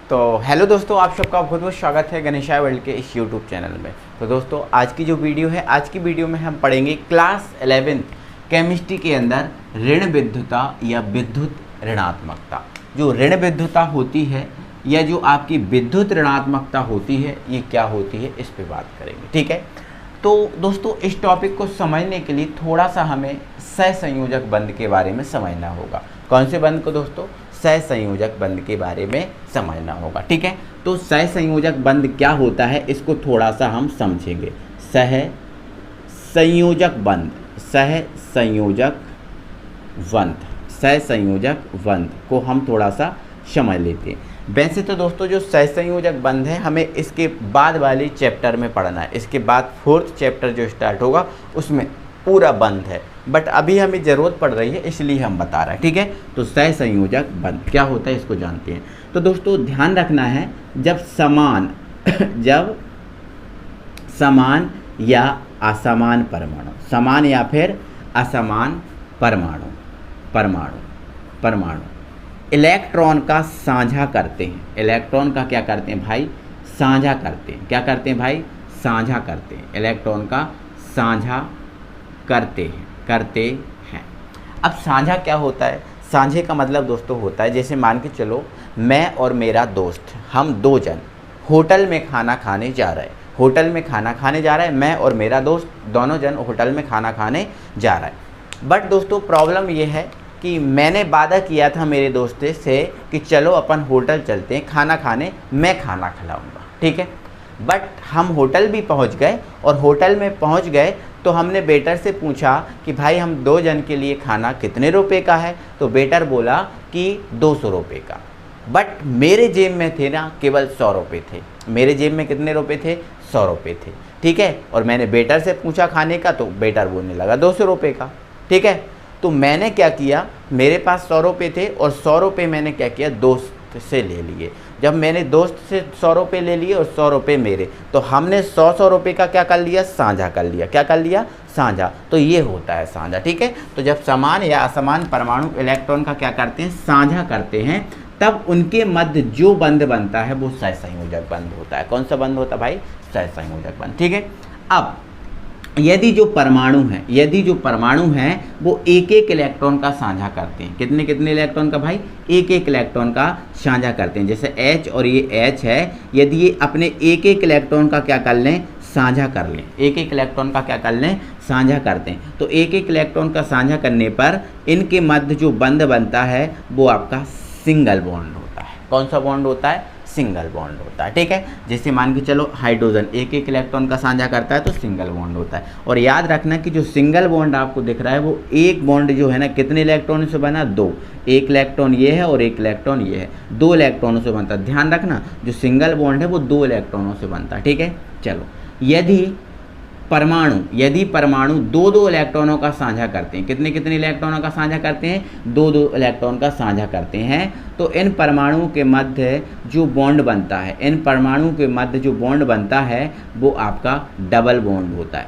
तो हेलो दोस्तों, आप सबका बहुत बहुत स्वागत है गणेशाय वर्ल्ड के इस यूट्यूब चैनल में। तो दोस्तों आज की जो वीडियो है, आज की वीडियो में हम पढ़ेंगे क्लास 11 केमिस्ट्री के अंदर ऋण विद्युता या विद्युत ऋणात्मकता। जो ऋण विद्युता होती है या जो आपकी विद्युत ऋणात्मकता होती है, ये क्या होती है, इस पे बात करेंगे। ठीक है, तो दोस्तों इस टॉपिक को समझने के लिए थोड़ा सा हमें सहसंयोजक बंध के बारे में समझना होगा। कौन से बंध को दोस्तों? सहसंयोजक बंध के बारे में समझना होगा। ठीक है, तो सहसंयोजक बंध क्या होता है, इसको थोड़ा सा हम समझेंगे। सहसंयोजक बंध, सहसंयोजक बंध को हम थोड़ा सा समझ लेते हैं। वैसे तो दोस्तों जो सहसंयोजक बंध है, हमें इसके बाद वाली चैप्टर में पढ़ना है। इसके बाद 4th चैप्टर जो स्टार्ट होगा उसमें पूरा बंध है, बट अभी हमें ज़रूरत पड़ रही है इसलिए हम बता रहे हैं। ठीक है, तो सहसंयोजक बंध क्या होता है इसको जानते हैं। तो दोस्तों ध्यान रखना है, जब समान या असमान परमाणु, समान या फिर असमान परमाणु इलेक्ट्रॉन का साझा करते हैं। इलेक्ट्रॉन का क्या करते हैं भाई? साझा करते हैं। क्या करते हैं भाई? साझा करते हैं। इलेक्ट्रॉन का साझा करते हैं। अब साझा क्या होता है? साझे का मतलब दोस्तों होता है, जैसे मान के चलो मैं और मेरा दोस्त, हम दो जन होटल में खाना खाने जा रहे हैं। मैं और मेरा दोस्त दोनों जन होटल में खाना खाने जा रहा है। बट दोस्तों प्रॉब्लम ये है कि मैंने वादा किया था मेरे दोस्त से कि चलो अपन होटल चलते हैं खाना खाने, मैं खाना खिलाऊंगा। ठीक है, बट हम होटल भी पहुंच गए और होटल में पहुंच गए तो हमने वेटर से पूछा कि भाई हम दो जन के लिए खाना कितने रुपए का है, तो वेटर बोला कि 200 रुपये का। बट मेरे जेब में थे ना केवल 100 रुपये थे। मेरे जेब में कितने रुपए थे? 100 रुपये थे। ठीक है, और मैंने वेटर से पूछा खाने का, तो वेटर बोलने लगा 200 रुपये का। ठीक है, तो मैंने क्या किया, मेरे पास 100 रुपये थे और 100 रुपये मैंने क्या किया, दोस्त से ले लिए। जब मैंने दोस्त से 100 रुपये ले लिए और 100 रुपये मेरे, तो हमने 100 रुपये का क्या कर लिया, साझा कर लिया। क्या कर लिया? साझा। तो ये होता है साझा। ठीक है, तो जब समान या असमान परमाणु इलेक्ट्रॉन का क्या करते हैं, साझा करते हैं, तब उनके मध्य जो बंध बनता है वो सहसंयोजक बंध होता है। कौन सा बंध होता है भाई? सहसंयोजक बंध। ठीक है, अब यदि जो परमाणु हैं वो एक एक इलेक्ट्रॉन का साझा करते हैं। कितने कितने इलेक्ट्रॉन का भाई? एक एक इलेक्ट्रॉन का साझा करते हैं। जैसे H और ये H है, यदि ये अपने एक एक इलेक्ट्रॉन का क्या कर लें, साझा कर लें, एक एक इलेक्ट्रॉन का क्या कर लें, साझा करते हैं, तो एक एक इलेक्ट्रॉन का साझा करने पर इनके मध्य जो बंध बनता है वो आपका सिंगल बॉन्ड होता है। कौन सा बॉन्ड होता है? सिंगल बॉन्ड होता है। ठीक है, जैसे मान के चलो हाइड्रोजन एक एक इलेक्ट्रॉन का साझा करता है तो सिंगल बॉन्ड होता है। और याद रखना कि जो सिंगल बॉन्ड आपको दिख रहा है वो एक बॉन्ड जो है ना, कितने इलेक्ट्रॉन से बना? 2। एक इलेक्ट्रॉन ये है और एक इलेक्ट्रॉन ये है, 2 इलेक्ट्रॉनों से बनता है। ध्यान रखना, जो सिंगल बॉन्ड है वो 2 इलेक्ट्रॉनों से बनता है। ठीक है, चलो यदि परमाणु 2-2 इलेक्ट्रॉनों का साझा करते हैं, कितने कितने इलेक्ट्रॉनों का साझा करते हैं? 2-2 इलेक्ट्रॉन का साझा करते हैं, तो इन परमाणुओं के मध्य जो बॉन्ड बनता है वो आपका डबल बॉन्ड होता है।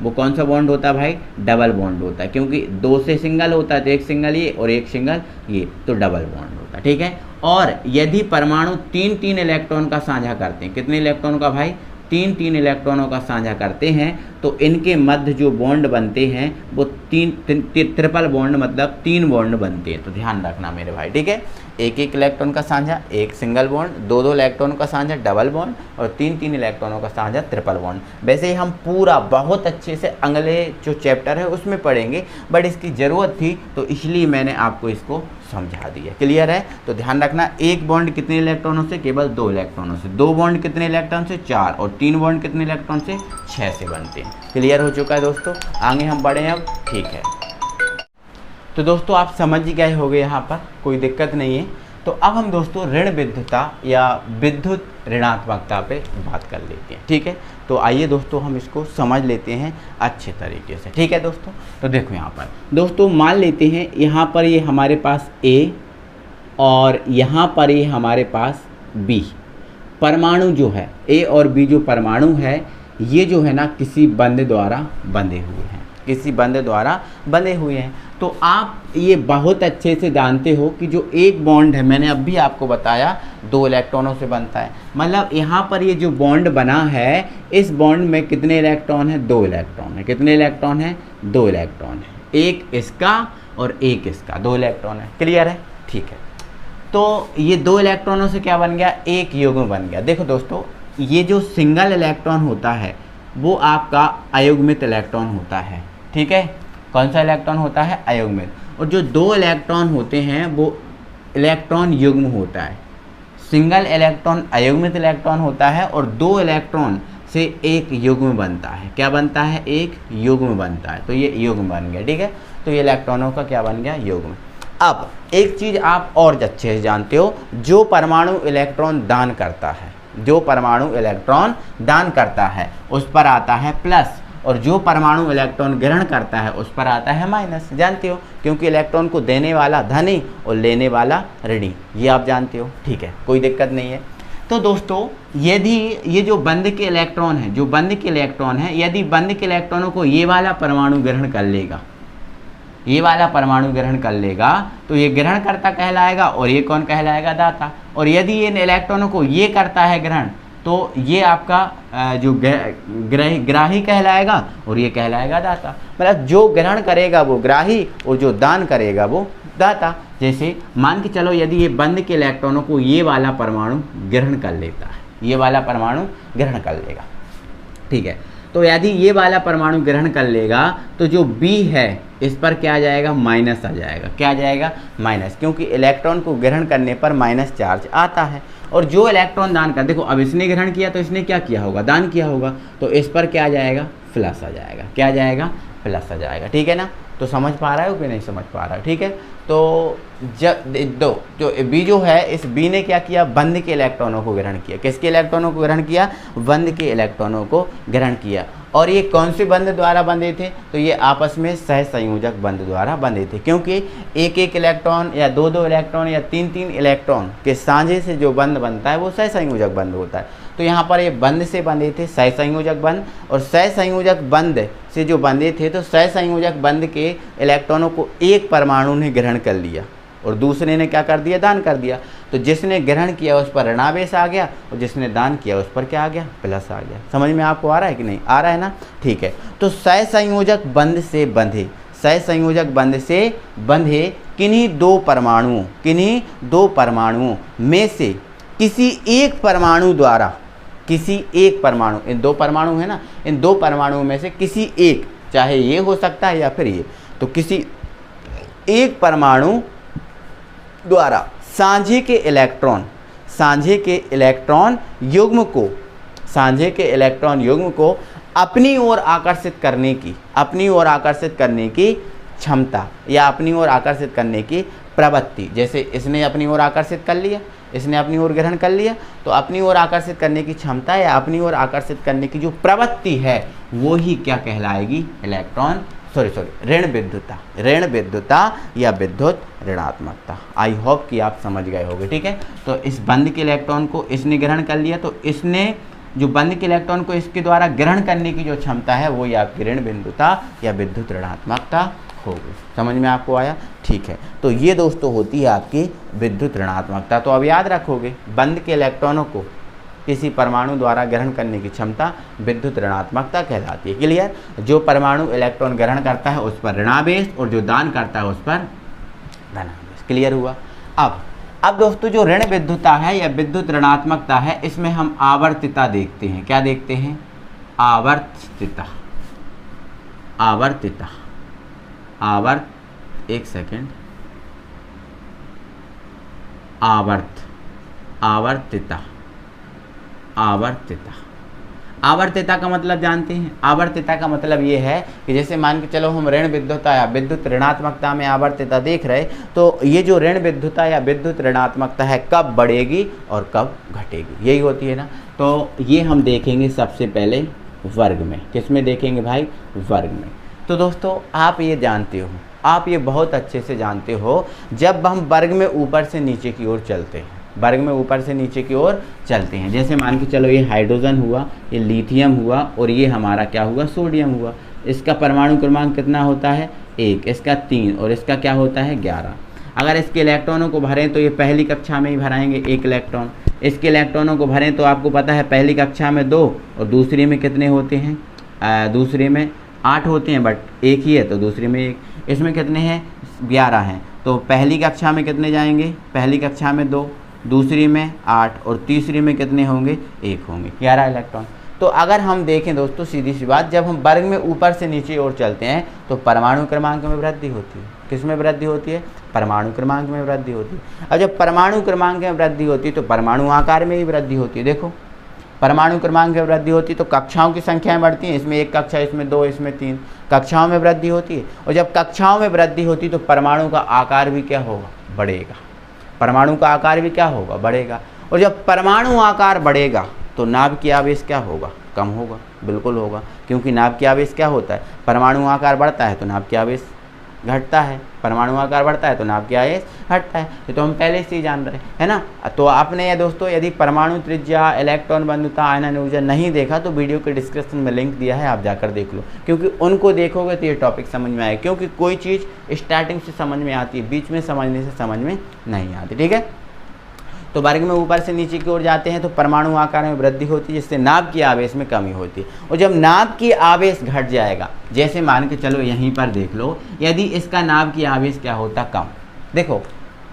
वो कौन सा बॉन्ड होता है भाई? डबल बॉन्ड होता है, क्योंकि 2 से सिंगल होता है तो एक सिंगल ये और एक सिंगल ये, तो डबल बॉन्ड होता है। ठीक है, और यदि परमाणु 3-3 इलेक्ट्रॉन का साझा करते हैं, कितने इलेक्ट्रॉन का भाई? 3-3 इलेक्ट्रॉनों का साझा करते हैं, तो इनके मध्य जो बॉन्ड बनते हैं वो ट्रिपल बॉन्ड, मतलब 3 बॉन्ड बनते हैं। तो ध्यान रखना मेरे भाई। ठीक है, एक एक इलेक्ट्रॉन का साझा एक सिंगल बॉन्ड, 2-2 इलेक्ट्रॉनों का साझा डबल बॉन्ड और 3-3 इलेक्ट्रॉनों का साझा ट्रिपल बॉन्ड। वैसे ही हम पूरा बहुत अच्छे से अगले जो चैप्टर है उसमें पढ़ेंगे, बट इसकी ज़रूरत थी तो इसलिए मैंने आपको इसको समझा दिया। क्लियर है? तो ध्यान रखना, एक बॉन्ड कितने इलेक्ट्रॉनों से? केवल 2 इलेक्ट्रॉनों से। 2 बॉन्ड कितने इलेक्ट्रॉन से? 4। और 3 बॉन्ड कितने इलेक्ट्रॉन से? 6 से बनते हैं। क्लियर हो चुका है दोस्तों? आगे हम बढ़े अब। ठीक है, तो दोस्तों आप समझ ही गए होंगे, यहाँ पर कोई दिक्कत नहीं है। तो अब हम दोस्तों ऋण विद्युता या विद्युत ऋणात्मकता पे बात कर लेते हैं। ठीक है, तो आइए दोस्तों हम इसको समझ लेते हैं अच्छे तरीके से। ठीक है दोस्तों, तो देखो यहाँ पर दोस्तों मान लेते हैं यहाँ पर ये हमारे पास A और यहाँ पर ये हमारे पास B परमाणु जो है, A और B जो परमाणु है ये जो है ना किसी बंध द्वारा बंधे हुए हैं। किसी बंध द्वारा बंधे हुए हैं। तो आप ये बहुत अच्छे से जानते हो कि जो एक बॉन्ड है, मैंने अभी आपको बताया 2 इलेक्ट्रॉनों से बनता है। मतलब यहाँ पर ये जो बॉन्ड बना है, इस बॉन्ड में कितने इलेक्ट्रॉन हैं? 2 इलेक्ट्रॉन है। कितने इलेक्ट्रॉन हैं? 2 इलेक्ट्रॉन है। एक इसका और एक इसका, 2 इलेक्ट्रॉन है। क्लियर है? ठीक है। तो ये 2 इलेक्ट्रॉनों से क्या बन गया? एक युग्म बन गया। देखो दोस्तों, ये जो सिंगल इलेक्ट्रॉन होता है वो आपका अयुग्मित इलेक्ट्रॉन होता है। ठीक है, कौन सा इलेक्ट्रॉन होता है? अयुग्मित। और जो 2 इलेक्ट्रॉन होते हैं वो इलेक्ट्रॉन युग्म होता है। सिंगल इलेक्ट्रॉन अयुग्मित इलेक्ट्रॉन होता है और 2 इलेक्ट्रॉन से एक युग्म बनता है। क्या बनता है? एक युग्म बनता है। तो ये युग्म बन गया। ठीक है, तो ये इलेक्ट्रॉनों का क्या बन गया? युग्म। अब एक चीज़ आप और अच्छे से जानते हो, जो परमाणु इलेक्ट्रॉन दान करता है, जो परमाणु इलेक्ट्रॉन दान करता है उस पर आता है प्लस, और जो परमाणु इलेक्ट्रॉन ग्रहण करता है उस पर आता है माइनस। जानते हो, क्योंकि इलेक्ट्रॉन को देने वाला धनी और लेने वाला ऋणी, ये आप जानते हो। ठीक है, कोई दिक्कत नहीं है। तो दोस्तों, यदि ये जो बंध के इलेक्ट्रॉन है, जो बंध के इलेक्ट्रॉन है, यदि बंध के इलेक्ट्रॉनों को ये वाला परमाणु ग्रहण कर लेगा, ये वाला परमाणु ग्रहण कर लेगा, तो ये ग्रहणकर्ता कहलाएगा और ये कौन कहलाएगा? दाता। और यदि ये इलेक्ट्रॉनों को ये करता है ग्रहण, तो ये आपका जो ग्राही कहलाएगा और ये कहलाएगा दाता। मतलब जो ग्रहण करेगा वो ग्राही और जो दान करेगा वो दाता। जैसे मान के चलो, यदि ये बंध के इलेक्ट्रॉनों को ये वाला परमाणु ग्रहण कर लेता है, ये वाला परमाणु ग्रहण कर लेगा। ठीक है, तो यदि ये वाला परमाणु ग्रहण कर लेगा तो जो B है इस पर क्या आ जाएगा? माइनस आ जाएगा। क्या आ जाएगा? माइनस, क्योंकि इलेक्ट्रॉन को ग्रहण करने पर माइनस चार्ज आता है। और जो इलेक्ट्रॉन दान कर, देखो अब इसने ग्रहण किया तो इसने क्या किया होगा? दान किया होगा। तो इस पर क्या आ जाएगा? प्लस आ जाएगा। क्या आ जाएगा? प्लस आ जाएगा। ठीक है ना? तो समझ पा रहा है कि नहीं समझ पा रहा है? ठीक है, तो जो B जो है, इस B ने क्या किया? बंध के इलेक्ट्रॉनों को ग्रहण किया। किसके इलेक्ट्रॉनों को ग्रहण किया? बंध के इलेक्ट्रॉनों को ग्रहण किया। और ये कौन से बंध द्वारा बंधे थे? तो ये आपस में सहसंयोजक बंध द्वारा बंधे थे, क्योंकि एक एक इलेक्ट्रॉन या 2-2 इलेक्ट्रॉन या 3-3 इलेक्ट्रॉन के साझे से जो बंध बनता है वो सहसंयोजक बंध होता है। तो यहाँ पर ये बंध से बंधे थे, सहसंयोजक बंध। और सहसंयोजक बंध से जो बंधे थे, तो सहसंयोजक बंध के इलेक्ट्रॉनों को एक परमाणु ने ग्रहण कर लिया और दूसरे ने क्या कर दिया? दान कर दिया। तो जिसने ग्रहण किया उस पर ऋणावेश आ गया और जिसने दान किया उस पर क्या आ गया? प्लस आ गया। समझ में आपको आ रहा है कि नहीं? आ रहा है ना? ठीक है, तो सहसंयोजक बंध से बंधे, सहसंयोजक बंध से बंधे किन्हीं 2 परमाणुओं में से किसी एक परमाणु द्वारा, किसी एक परमाणु, इन 2 परमाणु है ना, इन 2 परमाणुओं में से किसी एक, चाहे ये हो सकता है या फिर ये, तो किसी एक परमाणु द्वारा साझे के इलेक्ट्रॉन युग्म को अपनी ओर आकर्षित करने की क्षमता या अपनी ओर आकर्षित करने की प्रवृत्ति। जैसे इसने अपनी ओर आकर्षित कर लिया, इसने अपनी ओर ग्रहण कर लिया, तो अपनी ओर आकर्षित करने की क्षमता या अपनी ओर आकर्षित करने की जो प्रवृत्ति है वो ही क्या कहलाएगी? ऋण विद्युता या विद्युत ऋणात्मकता। आई होप कि आप समझ गए होंगे। ठीक है, तो इस बंध के इलेक्ट्रॉन को इसने ग्रहण कर लिया, तो इसने जो बंध के इलेक्ट्रॉन को इसके द्वारा ग्रहण करने की जो क्षमता है वो ही आपकी ऋण बिंदुता या विद्युत ऋणात्मकता होगी। समझ में आपको आया? ठीक है, तो ये दोस्तों होती है आपकी विद्युत ऋणात्मकता। तो अब याद रखोगे, बंध के इलेक्ट्रॉनों को किसी परमाणु द्वारा ग्रहण करने की क्षमता विद्युत ऋणात्मकता कहलाती है। क्लियर? जो परमाणु इलेक्ट्रॉन ग्रहण करता है उस पर ऋणावेश और जो दान करता है उस पर धनावेश। क्लियर हुआ? अब दोस्तों, जो ऋण विद्युता है या विद्युत ऋणात्मकता है, इसमें हम आवर्तिता देखते हैं। क्या देखते हैं? एक सेकेंड, आवर्तिता का मतलब जानते हैं? आवर्तिता का मतलब ये है कि जैसे मान के चलो हम ऋण विद्युता या विद्युत ऋणात्मकता में आवर्तिता देख रहे, तो ये जो ऋण विद्युता या विद्युत ऋणात्मकता है कब बढ़ेगी और कब घटेगी, यही होती है ना। तो ये हम देखेंगे सबसे पहले वर्ग में। किस में देखेंगे भाई? वर्ग में। तो दोस्तों, आप ये जानते हो, आप ये बहुत अच्छे से जानते हो, जब हम वर्ग में ऊपर से नीचे की ओर चलते हैं, वर्ग में ऊपर से नीचे की ओर चलते हैं, जैसे मान के चलो ये हाइड्रोजन हुआ, ये लिथियम हुआ और ये हमारा क्या हुआ? सोडियम हुआ। इसका परमाणु क्रमांक कितना होता है 1, इसका 3 और इसका क्या होता है 11। अगर इसके इलेक्ट्रॉनों को भरें तो ये पहली कक्षा में ही भराएंगे 1 इलेक्ट्रॉन। इसके इलेक्ट्रॉनों को भरें तो आपको पता है पहली कक्षा में 2 और दूसरी में कितने होते हैं, दूसरी में 8 होते हैं, बट एक ही है तो दूसरी में 1। इसमें कितने हैं 11 हैं, तो पहली कक्षा में कितने जाएंगे, पहली कक्षा में 2, दूसरी में 8 और तीसरी में कितने होंगे 1 होंगे, 11 इलेक्ट्रॉन। तो अगर हम देखें दोस्तों सीधी सी बात, जब हम वर्ग में ऊपर से नीचे ओर चलते हैं तो परमाणु क्रमांक में वृद्धि होती है। किस में वृद्धि होती है, परमाणु क्रमांक में वृद्धि होती है। अब जब परमाणु क्रमांक में वृद्धि होती है तो परमाणु आकार में भी वृद्धि होती है। देखो परमाणु क्रमांक में वृद्धि होती है तो कक्षाओं की संख्याएं बढ़ती हैं, इसमें 1 कक्षा, इसमें 2, इसमें 3 कक्षाओं में वृद्धि होती है। और जब कक्षाओं में वृद्धि होती है तो परमाणु का आकार भी क्या होगा, बढ़ेगा। परमाणु का आकार भी क्या होगा, बढ़ेगा। और जब परमाणु आकार बढ़ेगा तो नाभ की आवेश क्या होगा, कम होगा, बिल्कुल होगा, क्योंकि नाभ की आवेश क्या होता है, परमाणु आकार बढ़ता है तो नाभ की आवेश घटता है, परमाणु आकार बढ़ता है तो नाभ की आवेश घटता है। ये तो हम पहले से ही जान रहे हैं ना। तो आपने ये दोस्तों यदि परमाणु त्रिज्या, इलेक्ट्रॉन बंधुता, आयनन ऊर्जा नहीं देखा तो वीडियो के डिस्क्रिप्शन में लिंक दिया है, आप जाकर देख लो, क्योंकि उनको देखोगे तो ये टॉपिक समझ में आएगा। क्योंकि कोई चीज़ स्टार्टिंग से समझ में आती है, बीच में समझने से समझ में नहीं आती। ठीक है, तो वर्ग में ऊपर से नीचे की ओर जाते हैं तो परमाणु आकार में वृद्धि होती है, जिससे नाभ की आवेश में कमी होती है। और जब नाभ की आवेश घट जाएगा, जैसे मान के चलो यहीं पर देख लो, यदि इसका नाभ की आवेश क्या होता, कम। देखो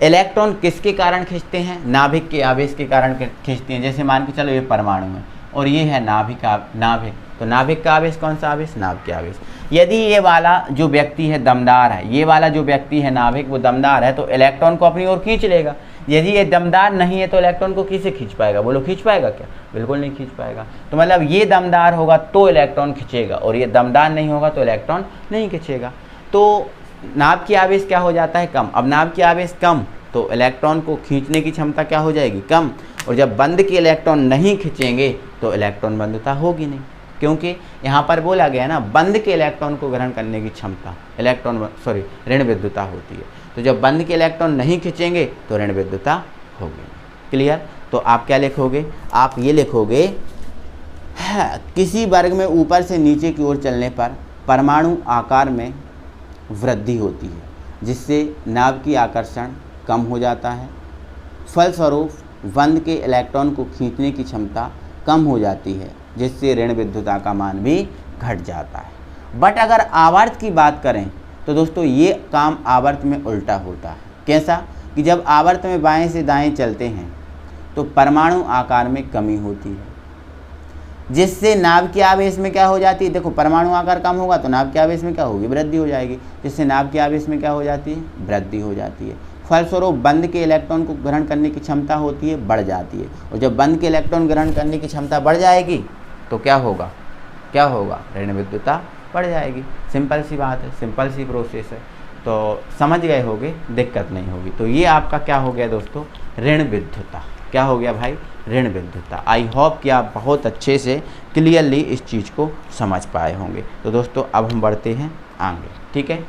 इलेक्ट्रॉन किसके कारण खींचते हैं, नाभिक के आवेश के कारण खींचते हैं। जैसे मान के चलो ये परमाणु है और ये है नाभिक, तो नाभिक का आवेश कौन सा आवेश, नाभ के आवेश। यदि ये वाला जो व्यक्ति है दमदार है, ये वाला जो व्यक्ति है नाभिक वो दमदार है तो इलेक्ट्रॉन को अपनी ओर खींच लेगा। यदि ये दमदार नहीं है तो इलेक्ट्रॉन को किसे खींच पाएगा, बोलो खींच पाएगा क्या, बिल्कुल नहीं खींच पाएगा। तो मतलब ये दमदार होगा तो इलेक्ट्रॉन खींचेगा और ये दमदार नहीं होगा तो इलेक्ट्रॉन नहीं खींचेगा। तो नाभ की आवेश क्या हो जाता है, कम। अब नाभ की आवेश कम तो इलेक्ट्रॉन को खींचने की क्षमता क्या हो जाएगी, कम। और जब बंद के इलेक्ट्रॉन नहीं खींचेंगे तो इलेक्ट्रॉन बंधुता होगी नहीं, क्योंकि यहाँ पर बोला गया ना बंद के इलेक्ट्रॉन को ग्रहण करने की क्षमता ऋण विद्युता होती है। तो जब बंद के इलेक्ट्रॉन नहीं खींचेंगे तो ऋण विद्युता होगी। क्लियर। तो आप क्या लिखोगे, आप ये लिखोगे किसी वर्ग में ऊपर से नीचे की ओर चलने पर परमाणु आकार में वृद्धि होती है, जिससे नाभ की आकर्षण कम हो जाता है। फलस्वरूप बंद के इलेक्ट्रॉन को खींचने की क्षमता कम हो जाती है, जिससे ऋण विद्युता का मान भी घट जाता है। बट अगर आवर्त की बात करें तो दोस्तों ये काम आवर्त में उल्टा होता है। कैसा कि जब आवर्त में बाएं से दाएं चलते हैं तो परमाणु आकार में कमी होती है, जिससे नाभ की आवेश में क्या हो जाती है, देखो परमाणु आकार कम होगा तो नाभ की आवेश में क्या होगी, वृद्धि हो जाएगी, जिससे नाभ की आवेश में क्या हो जाती है, वृद्धि हो जाती है। फलस्वरूप बंद के इलेक्ट्रॉन को ग्रहण करने की क्षमता होती है, बढ़ जाती है। और जब बंद के इलेक्ट्रॉन ग्रहण करने की क्षमता बढ़ जाएगी तो क्या होगा, ऋण विद्युता बढ़ जाएगी। सिंपल सी बात है, सिंपल सी प्रोसेस है, तो समझ गए होगे, दिक्कत नहीं होगी। तो ये आपका क्या हो गया दोस्तों, ऋण विद्युता। क्या हो गया भाई, ऋण विद्युता। आई होप कि आप बहुत अच्छे से क्लियरली इस चीज़ को समझ पाए होंगे। तो दोस्तों अब हम बढ़ते हैं आगे, ठीक है।